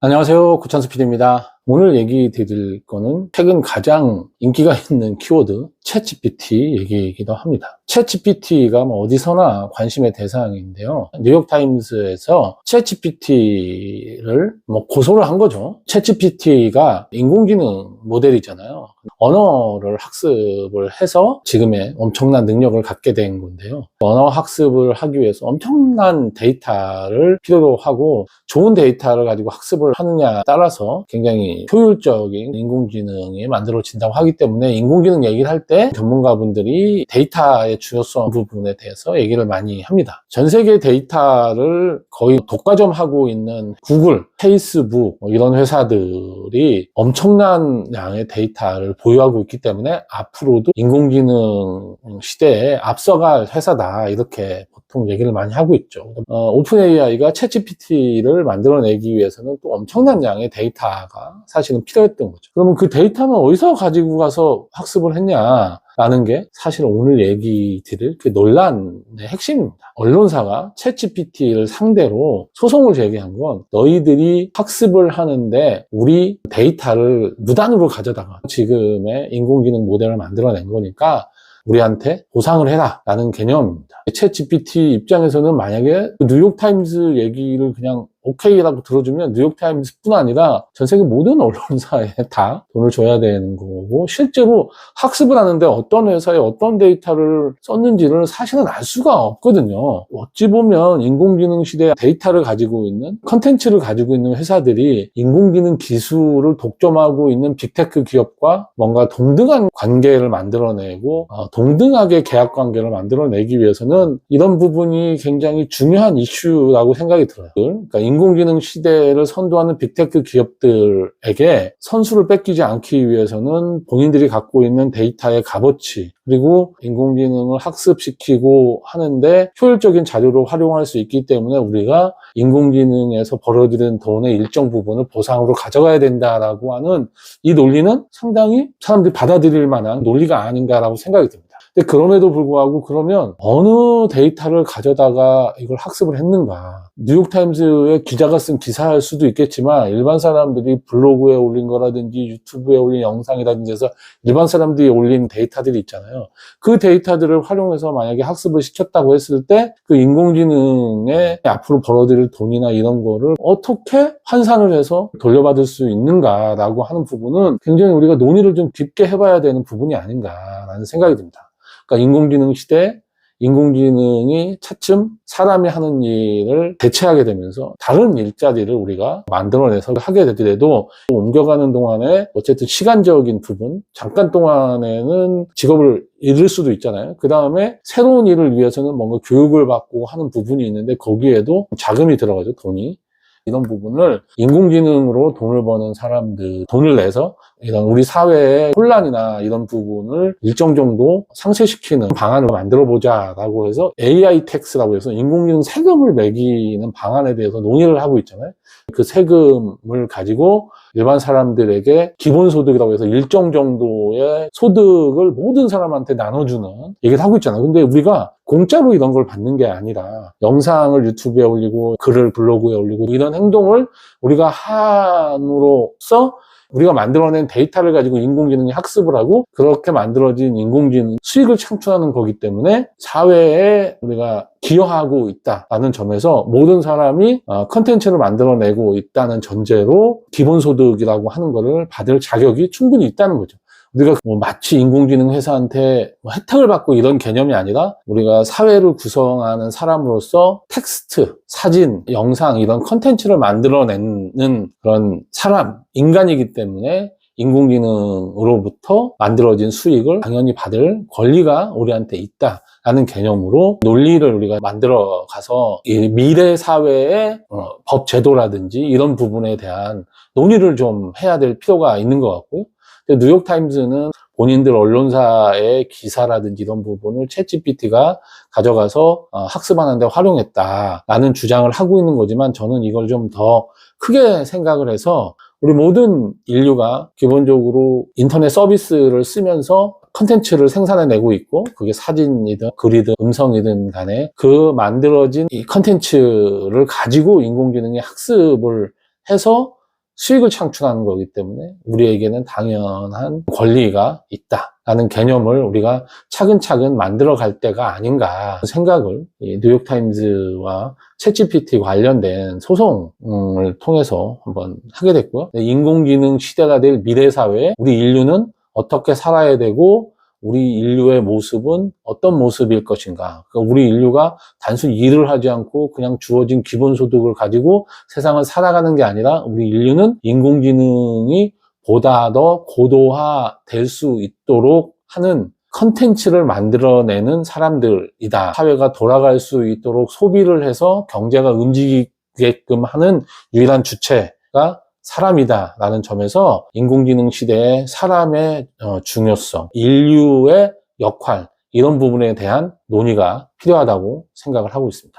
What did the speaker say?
안녕하세요. 구찬수 PD입니다. 오늘 얘기 드릴 거는 최근 가장 인기가 있는 키워드 챗GPT 얘기이기도 합니다. 챗GPT가 어디서나 관심의 대상인데요. 뉴욕타임스에서 챗GPT를 고소를 한 거죠. 챗GPT가 인공지능 모델이잖아요. 언어를 학습을 해서 지금의 엄청난 능력을 갖게 된 건데요. 언어 학습을 하기 위해서 엄청난 데이터를 필요로 하고 좋은 데이터를 가지고 학습을 하느냐에 따라서 굉장히 효율적인 인공지능이 만들어진다고 하기 때문에 인공지능 얘기를 할 때 전문가분들이 데이터의 중요성 부분에 대해서 얘기를 많이 합니다. 전 세계 데이터를 거의 독과점하고 있는 구글, 페이스북 이런 회사들이 엄청난 양의 데이터를 보유하고 있기 때문에 앞으로도 인공지능 시대에 앞서갈 회사다 이렇게 보통 얘기를 많이 하고 있죠. 오픈 AI가 챗GPT를 만들어내기 위해서는 또 엄청난 양의 데이터가 사실은 필요했던 거죠. 그러면 그 데이터는 어디서 가지고 가서 학습을 했냐라는 게 사실 오늘 얘기 드릴 그 논란의 핵심입니다. 언론사가 챗GPT를 상대로 소송을 제기한 건 너희들이 학습을 하는데 우리 데이터를 무단으로 가져다가 지금의 인공지능 모델을 만들어낸 거니까 우리한테 보상을 해라 라는 개념입니다. 챗GPT 입장에서는 만약에 뉴욕타임스 얘기를 그냥 오케이라고 들어주면 뉴욕타임스뿐 아니라 전 세계 모든 언론사에 다 돈을 줘야 되는 거고, 실제로 학습을 하는데 어떤 회사에 어떤 데이터를 썼는지를 사실은 알 수가 없거든요. 어찌 보면 인공지능 시대에 데이터를 가지고 있는, 컨텐츠를 가지고 있는 회사들이 인공지능 기술을 독점하고 있는 빅테크 기업과 뭔가 동등한 관계를 만들어내고 동등하게 계약 관계를 만들어내기 위해서는 이런 부분이 굉장히 중요한 이슈라고 생각이 들어요. 그러니까 인공지능 시대를 선도하는 빅테크 기업들에게 선수를 뺏기지 않기 위해서는 본인들이 갖고 있는 데이터의 값어치, 그리고 인공지능을 학습시키고 하는데 효율적인 자료로 활용할 수 있기 때문에 우리가 인공지능에서 벌어들인 돈의 일정 부분을 보상으로 가져가야 된다라고 하는 이 논리는 상당히 사람들이 받아들일 만한 논리가 아닌가라고 생각이 듭니다. 근데 그럼에도 불구하고 그러면 어느 데이터를 가져다가 이걸 학습을 했는가? 뉴욕타임스의 기자가 쓴 기사일 수도 있겠지만 일반 사람들이 블로그에 올린 거라든지 유튜브에 올린 영상이라든지 해서 일반 사람들이 올린 데이터들이 있잖아요. 그 데이터들을 활용해서 만약에 학습을 시켰다고 했을 때 그 인공지능에 앞으로 벌어들일 돈이나 이런 거를 어떻게 환산을 해서 돌려받을 수 있는가라고 하는 부분은 굉장히 우리가 논의를 좀 깊게 해봐야 되는 부분이 아닌가라는 생각이 듭니다. 그러니까 인공지능 시대에 인공지능이 차츰 사람이 하는 일을 대체하게 되면서 다른 일자리를 우리가 만들어내서 하게 되더라도 옮겨가는 동안에 어쨌든 시간적인 부분, 잠깐 동안에는 직업을 잃을 수도 있잖아요. 그 다음에 새로운 일을 위해서는 뭔가 교육을 받고 하는 부분이 있는데 거기에도 자금이 들어가죠, 돈이. 이런 부분을 인공지능으로 돈을 버는 사람들, 돈을 내서 이런 우리 사회의 혼란이나 이런 부분을 일정 정도 상쇄시키는 방안을 만들어 보자라고 해서 AI 텍스라고 해서 인공지능 세금을 매기는 방안에 대해서 논의를 하고 있잖아요. 그 세금을 가지고 일반 사람들에게 기본소득이라고 해서 일정 정도의 소득을 모든 사람한테 나눠주는 얘기를 하고 있잖아요. 근데 우리가 공짜로 이런 걸 받는 게 아니라 영상을 유튜브에 올리고 글을 블로그에 올리고 이런 행동을 우리가 함으로써 우리가 만들어낸 데이터를 가지고 인공지능이 학습을 하고 그렇게 만들어진 인공지능 수익을 창출하는 거기 때문에 사회에 우리가 기여하고 있다라는 점에서 모든 사람이 컨텐츠를 만들어내고 있다는 전제로 기본소득이라고 하는 거를 받을 자격이 충분히 있다는 거죠. 우리가 마치 인공지능 회사한테 혜택을 받고 이런 개념이 아니라 우리가 사회를 구성하는 사람으로서 텍스트, 사진, 영상 이런 컨텐츠를 만들어내는 그런 사람, 인간이기 때문에 인공지능으로부터 만들어진 수익을 당연히 받을 권리가 우리한테 있다라는 개념으로 논리를 우리가 만들어 가서 이 미래 사회의 법 제도라든지 이런 부분에 대한 논의를 좀 해야 될 필요가 있는 것 같고요. 뉴욕타임스는 본인들 언론사의 기사라든지 이런 부분을 챗GPT가 가져가서 학습하는 데 활용했다라는 주장을 하고 있는 거지만 저는 이걸 좀 더 크게 생각을 해서 우리 모든 인류가 기본적으로 인터넷 서비스를 쓰면서 컨텐츠를 생산해내고 있고 그게 사진이든 글이든 음성이든 간에 그 만들어진 이 컨텐츠를 가지고 인공지능이 학습을 해서 수익을 창출하는 거기 때문에 우리에게는 당연한 권리가 있다라는 개념을 우리가 차근차근 만들어 갈 때가 아닌가 생각을 뉴욕타임즈와 챗GPT 관련된 소송을 통해서 한번 하게 됐고요. 인공지능 시대가 될 미래 사회에 우리 인류는 어떻게 살아야 되고 우리 인류의 모습은 어떤 모습일 것인가. 그러니까 우리 인류가 단순히 일을 하지 않고 그냥 주어진 기본소득을 가지고 세상을 살아가는 게 아니라 우리 인류는 인공지능이 보다 더 고도화될 수 있도록 하는 컨텐츠를 만들어내는 사람들이다. 사회가 돌아갈 수 있도록 소비를 해서 경제가 움직이게끔 하는 유일한 주체가 사람이다라는 점에서 인공지능 시대에 사람의 중요성, 인류의 역할 이런 부분에 대한 논의가 필요하다고 생각을 하고 있습니다.